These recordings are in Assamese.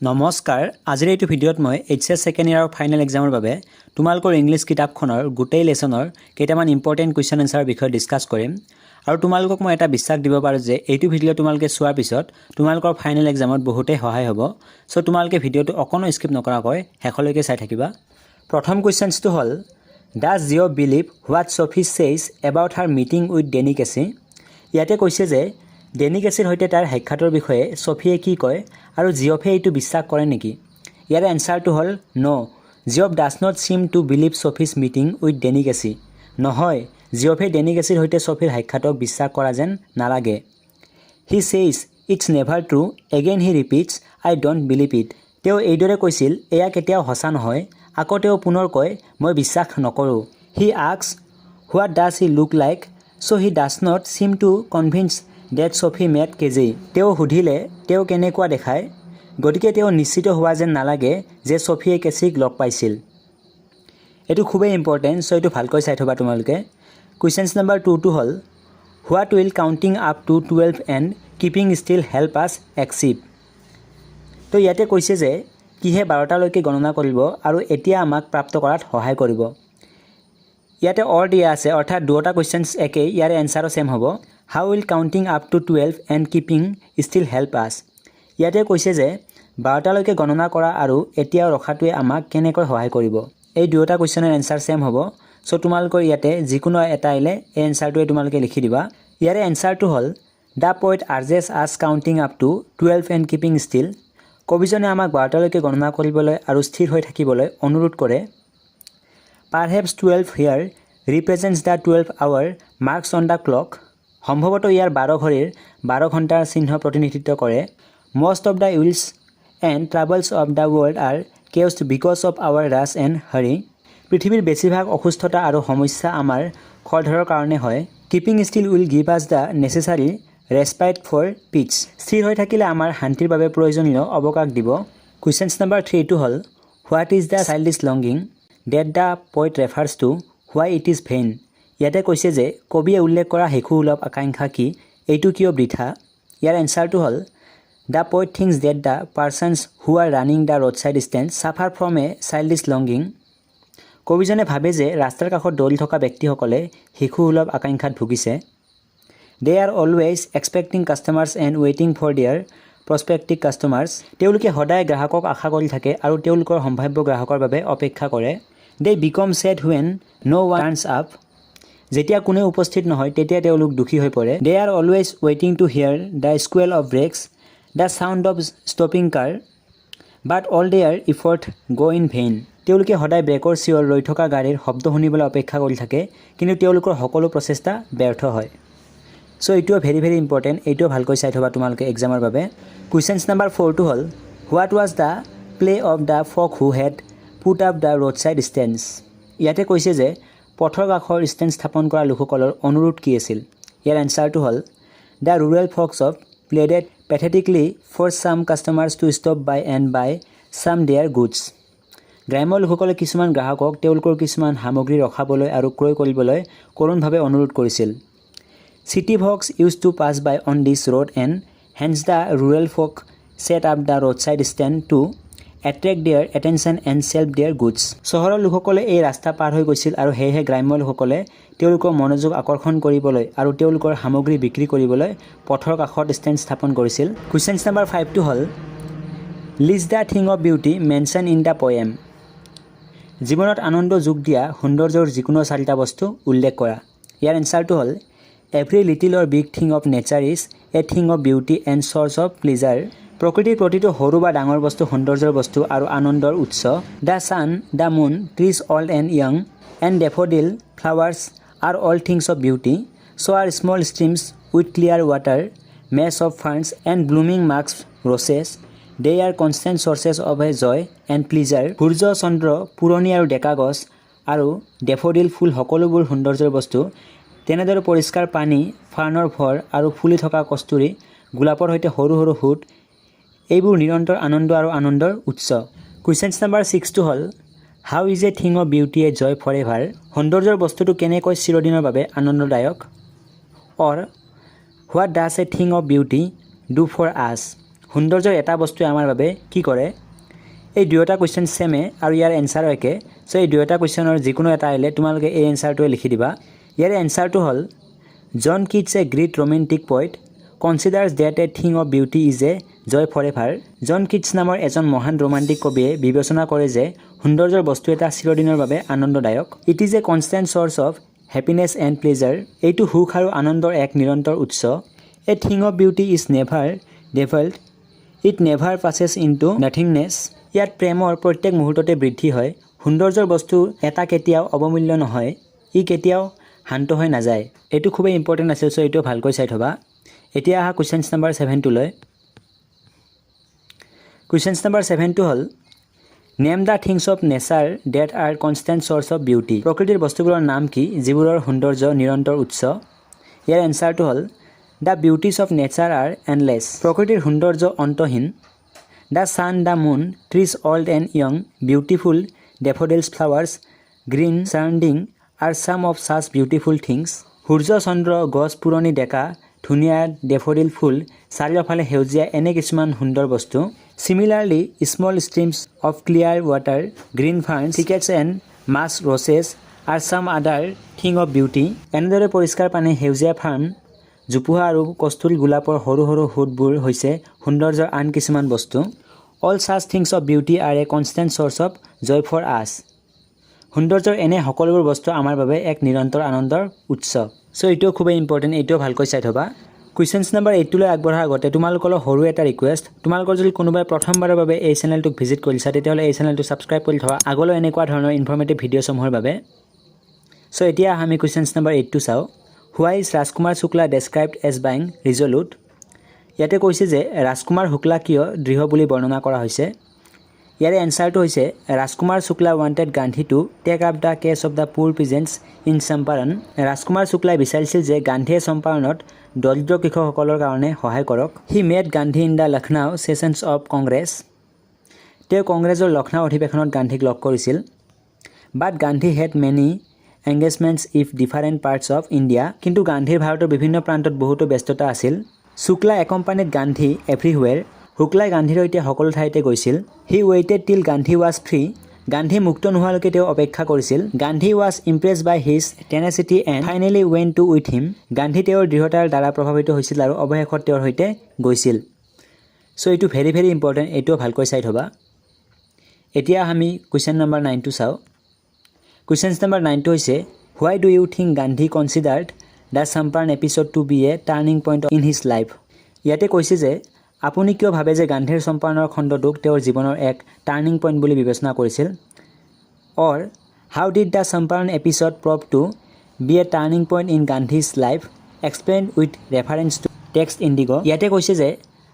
নমস্কাৰ আজিৰ এই ভিডিঅ'ত মই AHSEC সেকেন্ড ইয়াৰৰ ফাইনেল এক্সামৰ বাবে তোমালোকৰ ইংলিশ কিতাপখনৰ গোটেই লেসনৰ কেইটামান ইম্পৰ্টেন্ট কোৱেশ্চন আনসাৰৰ বিষয়ে ডিসকাস কৰিম আৰু তোমালোকক মই এটা বিশ্বাস দিব পাৰো যে এইটো ভিডিঅ' তোমালোকে চোৱাৰ পিছত তোমালোকৰ ফাইনেল এক্সামত বহুতেই সহায় হ'ব সো তোমালোকে ভিডিঅ'টো অকনো স্কিপ নকৰাকৈ শেষলৈকে চাই থাকিবা প্ৰথম কোৱেশ্চনটো হ'ল Does Jio believe what Sophie says about her meeting with 𝗙𝗓𝗓𝗓 ইয়াতে কৈছে যে 𝗙𝗓𝗓𝗓ৰ সৈতে তাৰ সাক্ষাতৰ বিষয়ে সফিয়ে কি কয় আৰু জিঅফে এইটো বিশ্বাস কৰে নেকি ইয়াৰ এনসাৰটো হ'ল no Geoff does not seem to believe Sophie's meeting with 𝗙𝗓𝗓𝗓 নহয় জিঅফে 𝗙𝗓𝗓𝗓ৰ সৈতে সফিৰ সাক্ষাতক বিশ্বাস কৰা যেন নালাগে he says it's never true again he repeats I don't believe it তেওঁ এইদৰে কৈছিল এয়া কেতিয়াও সঁচা নহয় আকৌ তেওঁ পুনৰ কয় মই বিশ্বাস নকৰো he asks what does he look like so he does not seem to convince that Sophie met 𝗙𝗓𝗓𝗓 তেওঁ সুধিলে তেওঁ কেনেকুৱা দেখায় গতিকে তেওঁ নিশ্চিত হোৱা যেন নালাগে যে সফিয়ে কেচিক লগ পাইছিল এটো খুবেই ইম্পৰ্টেন্ট সো এটো ভালকৈ চাই থবা তোমালোকে কোৱেশ্চন নম্বৰ 2 টো হ'ল what will counting up to 12 and keeping still help us achieve তো ইয়াতে কৈছে যে কিহে 12টা লৈকে গণনা কৰিব আৰু এতিয়া আমাক প্ৰাপ্ত কৰাত সহায় কৰিব ইয়াতে অৰ দিয়া আছে অৰ্থাৎ দুটা কোৱেশ্চনস একে ইয়াৰ এনসাৰো সেম হ'ব How will counting up to 12 and keeping still help us? ইয়াতে কৈছে যে 12টা লৈকে গণনা কৰা আৰু এতিয়াও ৰখাটোৱে আমাক কেনেকৈ সহায় কৰিব এই দুটা কোৱেশ্চনৰ এনসাৰ সেম হ'ব সো তোমালোকৰ ইয়াতে যিকোনো এটা আইলে এই এনসাৰটোৱে তোমালোকে লিখি দিবা ইয়াৰে এনসাৰটো হ'ল The poet urges us counting up to 12 and keeping still কবিজনে আমাক 12টা লৈকে গণনা কৰিবলৈ আৰু স্থিৰ হৈ থাকিবলৈ অনুৰোধ কৰে Perhaps 12 here represents the 12 hour marks on the clock সম্ভৱত ইয়াৰ 12 ঘড়ীৰ 12 ঘণ্টাৰ চিহ্ন প্ৰতিনিধিত্ব কৰে Most of the ills and troubles of the world are caused because of our rush and hurry পৃথিৱীৰ বেছিভাগ অসুস্থতা আৰু সমস্যা আমাৰ খৰধৰৰ কাৰণে হয় Keeping still will give us the necessary respite for peace স্থিৰ হৈ থাকিলে আমাৰ শান্তিৰ বাবে প্ৰয়োজনীয় অৱকাশ দিব Question number 3 টো হ'ল What is the childish longing that the poet refers to why it is vain ইয়াতে কৈছে যে কবিয়ে উল্লেখ কৰা হেকুলভ আকাংক্ষা কি এইটো কিয় বৃথা ইয়াৰ এনসাৰটো হ'ল The poet thinks that the persons who are running the roadside stand suffer from a childish longing কবিজনে ভাবে যে ৰাস্তাৰ কাষত দৌৰি থকা ব্যক্তিসকলে হেকুলভ আকাংক্ষাত ভুগিছে They are always expecting customers and waiting for their prospective customers তেওঁলোকে সদায় গ্ৰাহকক আশা কৰি থাকে আৰু তেওঁলোকৰ সম্ভাৱ্য গ্ৰাহকৰ বাবে অপেক্ষা কৰে They become sad when no one turns up যেতিয়া কোনো উপস্থিত নহয় তেতিয়া তেওঁলোক দুখী হৈ পৰে They are always waiting to hear the squeal of brakes the sound of stopping car but all their effort go in vain তেওঁলোকে সদায় ব্ৰেকৰ চিঞৰ ৰৈ থকা গাড়ীৰ শব্দ শুনিবলৈ অপেক্ষা কৰি থাকে কিন্তু তেওঁলোকৰ সকলো প্ৰচেষ্টা ব্যৰ্থ হয় সো এইটো ভেৰি ইম্পৰ্টেন্ট এইটো ভালকৈ চাই থবা তোমালোকে এক্সামৰ বাবে কোৱেশ্চন নম্বৰ 4 টো হ'ল What was the play of the folk who had put up the roadside stands ইয়াতে কৈছে যে পথৰ কাষৰ ষ্টেণ্ড স্থাপন কৰা লোকসকলৰ অনুৰোধ কি আছিল ইয়াৰ এনসাৰটো হ'ল The rural folks of pleaded pathetically for some customers to stop by and buy some their goods গ্ৰাম্য লোকসকলে কিছুমান গ্ৰাহকক তেওঁলোকৰ কিছুমান সামগ্ৰী ৰখাবলৈ আৰু ক্ৰয় কৰিবলৈ কৰোণভাৱে অনুৰোধ কৰিছিল City folks used to pass by on this road and hence the rural folk set up the roadside stand to attract their attention and sell their goods চহৰৰ লোকসকলে এই ৰাস্তা পাৰ হৈ গৈছিল আৰু হেহে গ্ৰাম্য লোকসকলে তেওঁলোকৰ মনোযোগ আকৰ্ষণ কৰিবলৈ আৰু তেওঁলোকৰ সামগ্ৰী বিক্ৰী কৰিবলৈ পথৰ কাষত ষ্টেণ্ড স্থাপন কৰিছিল কোৱেশ্চন নম্বৰ 5 টো হ'ল List the thing of beauty mentioned in the poem জীৱনত আনন্দ যোগ দিয়া সৌন্দৰ্যৰ যিকোনো চাৰিটা বস্তু উল্লেখ কৰা ইয়াৰ এনসাৰটো হ'ল Every little or big thing of nature is a thing of beauty and source of pleasure প্ৰকৃতিৰ প্ৰতিটো সৰু বা ডাঙৰ বস্তু সৌন্দৰ্যৰ বস্তু আৰু আনন্দৰ উৎস The sun, the moon, trees old and young and daffodil flowers are all things of beauty so are small streams with clear water mass of ferns and blooming marks roses they are constant sources of a joy and pleasure সূৰ্য চন্দ্ৰ পুৰণি আৰু ডেকা গছ আৰু ডেফোডিল ফুল সকলোবোৰ সৌন্দৰ্যৰ বস্তু তেনেদৰে পৰিষ্কাৰ পানী ফাৰ্ণৰ ভৰ আৰু ফুলি থকা কস্তুৰী গোলাপৰ সৈতে সৰু সৰু ফুট এইবোৰ নিৰন্তৰ আনন্দ আৰু আনন্দৰ উৎস কোৱেশ্চন নম্বৰ 6 টো হ'ল How is a thing of beauty a joy forever সৌন্দৰ্যৰ বস্তুটো কেনেকৈ চিৰদিনৰ বাবে আনন্দদায়ক or What does a thing of beauty do for us সৌন্দৰ্যৰ এটা বস্তুৱে আমাৰ বাবে কি কৰে এই দুয়োটা কুৱেশ্যন সেমে আৰু ইয়াৰ এনসাৰো একে সো এই দুয়োটা কুৱেশ্যনৰ যিকোনো এটা আহিলে তোমালোকে এই এনসাৰটোৱে লিখি দিবা ইয়াৰ এনসাৰটো হ'ল John Keats a great romantic poet considers that a thing of beauty is a joy forever John Keats নামৰ এজন মহান ৰোমান্টিক কবিয়ে বিবেচনা কৰে যে সৌন্দৰ্যৰ বস্তু এটা চিৰদিনৰ বাবে আনন্দদায়ক it is a constant source of happiness and pleasure এইটো সুখ আৰু আনন্দৰ এক নিৰন্তৰ উৎস a thing of beauty is never developed it never passes into nothingness ইয়াত প্ৰেমৰ প্ৰত্যেক মুহূৰ্ততে বৃদ্ধি হয় সৌন্দৰ্যৰ বস্তু এটা কেতিয়াও অৱমূল্য নহয় ই কেতিয়াও শান্ত হৈ নাযায় এইটো খুবেই ইম্পৰ্টেণ্ট আছে সো এইটো ভালকৈ চাই থবা এতিয়া আহা কুৱেশ্যন নম্বৰ 7 টো লৈ কুৱেশ্যন নম্বৰ 7 টো হ'ল name the things of nature that are constant source of beauty প্ৰকৃতিৰ বস্তুবোৰৰ নাম কি যিবোৰৰ সৌন্দৰ্য নিৰন্তৰ উৎস ইয়াৰ এনসাৰটো হ'ল the beauties of nature are endless প্ৰকৃতিৰ সৌন্দৰ্য অন্তহীন the sun the moon trees old and young beautiful daffodils flowers green surrounding are some of such beautiful things সূৰ্য চন্দ্ৰ গছ পুৰণি ডেকা ধুনীয়া ডেফোডিল ফুল চাৰিওফালে সেউজীয়া এনে কিছুমান সুন্দৰ বস্তু similarly small streams of clear water green ferns thickets and musk roses are some other thing of beauty এনেদৰে পৰিষ্কাৰ পানী সেউজীয়া ফাৰ্ম জোপোহা আৰু কস্তুৰী গোলাপৰ সৰু সৰু হুডবোৰ হৈছে সৌন্দৰ্যৰ আন কিছুমান বস্তু all such things of beauty are a constant source of joy for us সৌন্দৰ্যৰ এনে সকলোবোৰ বস্তু আমাৰ বাবে এক নিৰন্তৰ আনন্দৰ উৎস সো এইটো খুবেই ইম্পৰ্টেণ্ট এইটোও ভালকৈ চাই থবা কুৱেশ্যন নম্বৰ 8 লৈ আগবঢ়াৰ আগতে তোমালোকৰ সৰু এটা ৰিকুৱেষ্ট তোমালোকৰ যদি কোনোবাই প্ৰথমবাৰৰ বাবে এই চেনেলটোক ভিজিট কৰিছা তেতিয়াহ'লে এই চেনেলটো ছাবস্ক্ৰাইব কৰি থবা আগলৈ এনেকুৱা ধৰণৰ ইনফৰ্মেটিভ ভিডিঅ'সমূহৰ বাবে সো এতিয়া আমি কুৱেশ্যন নম্বৰ 8 টো চাওঁ Why is Rajkumar Shukla described as being resolute? ইয়াতে কৈছে যে ৰাজকুমাৰ শুক্লা কিয় দৃঢ় বুলি বৰ্ণনা কৰা হৈছে ইয়াৰে এনসাৰটো হৈছে ৰাজকুমাৰ শুক্লা wanted Gandhi to take up the case of the poor peasants in Champaran ৰাজকুমাৰ শুক্লাই বিচাৰিছিল যে গান্ধীয়ে চম্পাৰণত দৰিদ্ৰ কৃষকসকলৰ কাৰণে সহায় কৰক He met Gandhi in the Lucknow sessions of Congress তেওঁ কংগ্ৰেছৰ লক্ষ্ণৌ অধিৱেশনত গান্ধীক লগ কৰিছিল But Gandhi had many engagements if different parts of India কিন্তু গান্ধীৰ ভাৰতৰ বিভিন্ন প্ৰান্তত বহুতো ব্যস্ততা আছিল শুক্লা accompanied Gandhi everywhere শুক্লাই গান্ধীৰ সৈতে সকলো ঠাইতে গৈছিল he waited till Gandhi was free Gandhi মুক্ত নোহোৱালৈকে তেওঁ অপেক্ষা কৰিছিল Gandhi was impressed by his tenacity and finally went to with him Gandhi তেওঁৰ দৃঢ়তাৰ দ্বাৰা প্ৰভাৱিত হৈছিল আৰু অৱশেষত তেওঁৰ সৈতে গৈছিল সো এইটো ভেৰি ভেৰি ইম্পৰ্টেণ্ট এইটো ভালকৈ চাই থবা এতিয়া আমি কুৱেশ্যন নম্বৰ 9 টো চাওঁ Question number 9 to is why do you think Gandhi considered the Champaran episode to be a turning point in his life? ইয়াতে কৈছে যে আপুনি কিয় ভাবে যে গান্ধীৰ চম্পাৰণৰ খণ্ডটোক তেওঁৰ জীৱনৰ এক টাৰ্নিং পইণ্ট বুলি বিবেচনা কৰিছিল or how did the Champaran episode prove to be a turning point in Gandhi's life explained with reference to text indigo ইয়াতে কৈছে যে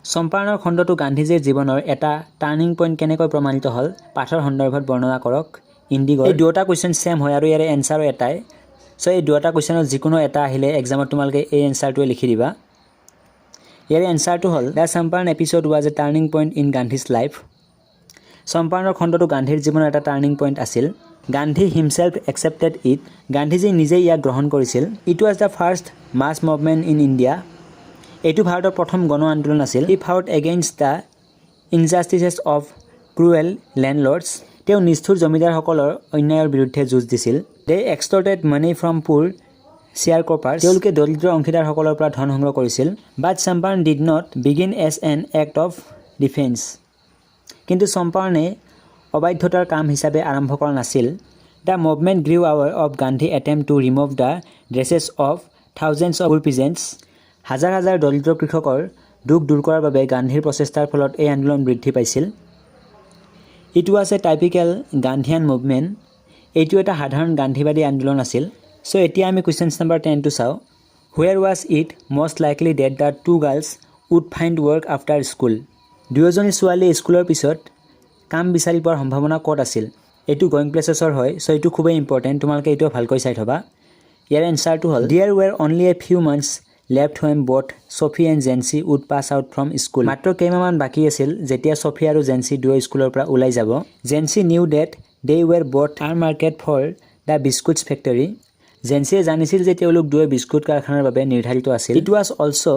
চম্পাৰণৰ খণ্ডটো গান্ধীজীৰ জীৱনৰ এটা টাৰ্নিং পইণ্ট কেনেকৈ প্ৰমাণিত হ'ল পাঠৰ সন্দৰ্ভত বৰ্ণনা কৰক ইন্ডিগো এই দুটা কোৱেশ্চন সেম হয় আৰু ইয়াৰে এনসাৰো এটাই সো এই দুটা কোৱেশ্চনৰ যিকোনো এটা আহিলে এক্সামত তোমালোকে এই এনসাৰটোৱে লিখি দিবা ইয়াৰে এনসাৰটো হ'ল the Champaran episode was a turning point in Gandhi's life চম্পাৰণৰ খণ্ডটো গান্ধীৰ জীৱনৰ এটা টাৰ্নিং পইণ্ট আছিল Gandhi himself accepted it Gandhiji নিজে ইয়াক গ্ৰহণ কৰিছিল it was the first mass movement in India এইটো ভাৰতৰ প্ৰথম গণ আন্দোলন আছিল he fought against the injustices of cruel landlords তেওঁ নিষ্ঠুৰ জমিদাৰসকলৰ অন্যায়ৰ বিৰুদ্ধে যুঁজ দিছিল দে এক্সটৰ্টেড মানি ফ্ৰম পুৰ sharecroppers তেওঁলোকে দৰিদ্ৰ অংশীদাৰসকলৰ পৰা ধন সংগ্ৰহ কৰিছিল but Champaran did not begin as an act of defence কিন্তু চম্পাৰণে অবাধ্যতাৰ কাম হিচাপে আৰম্ভ কৰা নাছিল the movement grew out of Gandhi attempt to remove the distresses of thousands of poor peasants হাজাৰ হাজাৰ দৰিদ্ৰ কৃষকৰ দুখ দূৰ কৰাৰ বাবে গান্ধীৰ প্ৰচেষ্টাৰ ফলত এই আন্দোলন বৃদ্ধি পাইছিল it was a typical Gandhian movement এইটো এটা সাধাৰণ গান্ধীবাদী আন্দোলন আছিল সো এতিয়া আমি কুৱেশ্যন নম্বৰ 10 টো চাওঁ where was it most likely that the two girls would find work after school দুয়োজনী ছোৱালী স্কুলৰ পিছত কাম বিচাৰি পোৱাৰ সম্ভাৱনা ক'ত আছিল এইটো গোয়িং প্লেচেছৰ হয় সো এইটো খুবেই ইম্পৰ্টেণ্ট তোমালোকে এইটো ভালকৈ চাই থবা ইয়াৰ এনসাৰটো হ'ল there were only a few months left when both Sophie and Jansi would pass out from school মাত্ৰ কেইমাহমান বাকি আছিল যেতিয়া Sophie আৰু Jansi দুয়ো স্কুলৰ পৰা ওলাই যাব Jansi knew that they were both are market for the biscuits factory Jansi জানিছিল যে তেওঁলোক দুয়ো বিস্কুট কাৰখানাৰ বাবে নিৰ্ধাৰিত আছিল it was also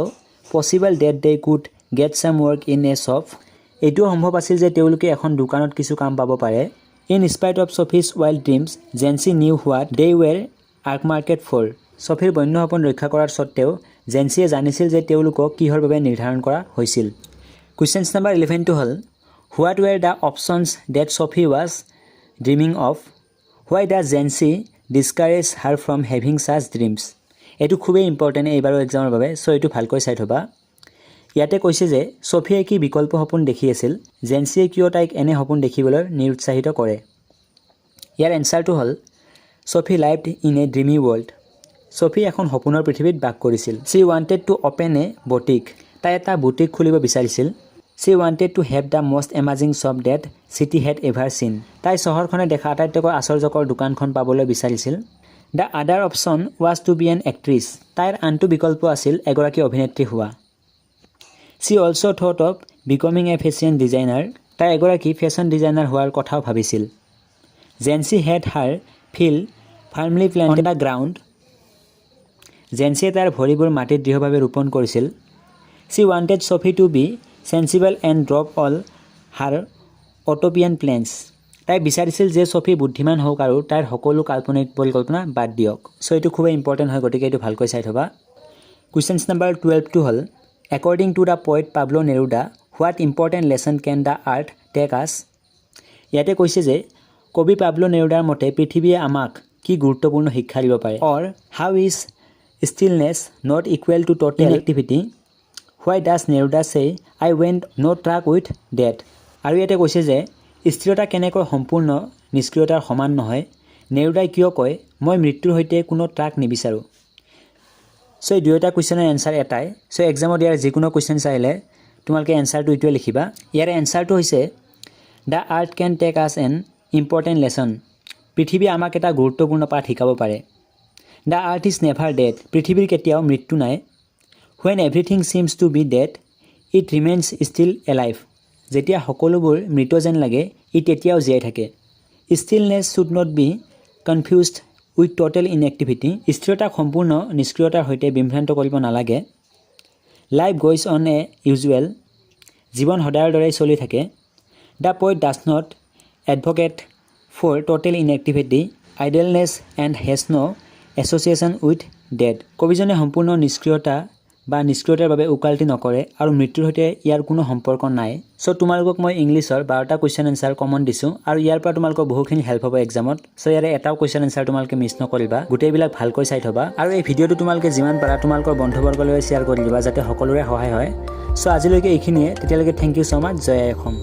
possible that they could get some work in a shop. এইটো সম্ভৱ আছিল যে তেওঁলোকে এখন দোকানত কিছু কাম পাব পাৰে। In spite of Sophie's wild dreams, Jansi knew what they were 𝗚𝗏𝗪𝗏 for. Sophieৰ বন্য সপোন ৰক্ষা কৰাৰ সত্ত্বেও জেনচিয়ে জানিছিল যে তেওঁলোকক কিহৰ বাবে নিৰ্ধাৰণ কৰা হৈছিল। Questions number 11 to hall What were the options that Sophie was dreaming of? Why does Jansi discourage her from having such dreams? এইটো খুবেই ইম্পৰ্টেণ্ট এইবাৰৰ এক্সামৰ বাবে, সো এইটো ভালকৈ চাই থবা। ইয়াতে কৈছে যে সোফিয়ে কি বিকল্প সপোন দেখি আছিল, জেনচিয়ে কিয় তাইক এনে সপোন দেখিবলৈ নিৰুৎসাহিত কৰে। ইয়াৰ এনসাৰটো হল Sophie lived in a dreamy world. Sophie এখন সপোনৰ পৃথিৱীত বাস কৰিছিল। She wanted to open a boutique. তাই এটা বুটিক খুলিব বিচাৰিছিল। She wanted to have the most amazing shop that city had ever seen. তাই চহৰখনে দেখা আটাইতকৈ আশ্চৰ্যকৰ দোকানখন পাবলৈ বিচাৰিছিল। The other option was to be an actress. তাইৰ আনটো বিকল্প আছিল এগৰাকী অভিনেত্ৰী হোৱা। She also thought of becoming a fashion designer. তাই এগৰাকী ফেশ্বন ডিজাইনাৰ হোৱাৰ কথাও ভাবিছিল। Jansi had her feet firmly planted on the ground. জেনচিয়ে তাৰ ভৰিবোৰ মাটিত দৃঢ়ভাৱে ৰোপণ কৰিছিল। She wanted Sophie to be sensible and drop all her utopian plans. তাই বিচাৰিছিল যে সোফি বুদ্ধিমান হওক আৰু তাইৰ সকলো কাল্পনিক পৰিকল্পনা বাদ দিয়ক। সো এইটো খুবেই ইম্পৰ্টেণ্ট হয়, গতিকে এইটো ভালকৈ চাই থবা। Questions number 12 to hall According to the poet Pablo Neruda, what important lesson can the earth take us? ইয়াতে কৈছে যে কবি পাবলো নেৰুদাৰ মতে পৃথিৱীয়ে আমাক কি গুৰুত্বপূৰ্ণ শিক্ষা দিব পাৰে। Or how is stillness not equal to total inactivity? Why does Neruda say I went no track with death? আৰু ইয়াতে কৈছে যে স্থিৰতা কেনেকৈ সম্পূৰ্ণ নিষ্ক্ৰিয়তাৰ সমান নহয়। নেৰুদাই কিয় কয় মই মৃত্যুৰ সৈতে কোনো ট্ৰাক নিবিচাৰোঁ। সো এই দুয়োটা কুৱেশ্যনৰ এনসাৰ এটাই। সো এক্সামত ইয়াৰ যিকোনো কুৱেশ্যন চাইলে তোমালোকে এনসাৰটো এইটোৱে লিখিবা। ইয়াৰ এনসাৰটো হৈছে দ্য আৰ্থ কেন টেক আছ এন ইম্পৰ্টেণ্ট লেছন। পৃথিৱী আমাক এটা গুৰুত্বপূৰ্ণ পাঠ শিকাব পাৰে। The earth is never dead. পৃথিৱীৰ কেতিয়াও মৃত্যু নাই। When everything seems to be dead, it remains still alive. যেতিয়া সকলোবোৰ মৃত যেন লাগে ই তেতিয়াও জীয়াই থাকে। Stillness should not be confused with total inactivity. স্থিৰতাক সম্পূৰ্ণ নিষ্ক্ৰিয়তাৰ সৈতে বিভ্ৰান্ত কৰিব নালাগে। Life goes on as usual. জীৱন সদায়ৰ দৰে চলি থাকে। The poet does not advocate for total inactivity, idleness and has no association with death. কবিজনে সম্পূৰ্ণ নিষ্ক্ৰিয়তা বা নিষ্ক্ৰিয়তাৰ বাবে উকালতি নকৰে আৰু মৃত্যুৰ সৈতে ইয়াৰ কোনো সম্পৰ্ক নাই। সো তোমালোকক মই ইংলিছৰ 12টা কুৱেশ্যন এনসাৰ কমন দিছোঁ আৰু ইয়াৰ পৰা তোমালোকৰ বহুখিনি হেল্প হ'ব এক্সামত। সো ইয়াৰে এটাও কুৱেশ্যন এনসাৰ তোমালোকে মিছ নকৰিবা, গোটেইবিলাক ভালকৈ চাই থবা আৰু এই ভিডিঅ'টো তোমালোকে যিমান পাৰা তোমালোকৰ বন্ধুবৰ্গলৈ শ্বেয়াৰ কৰি দিবা যাতে সকলোৰে সহায় হয়। সো আজিলৈকে এইখিনিয়ে, তেতিয়ালৈকে থেংক ইউ সো মাচ। জয় আই অসম।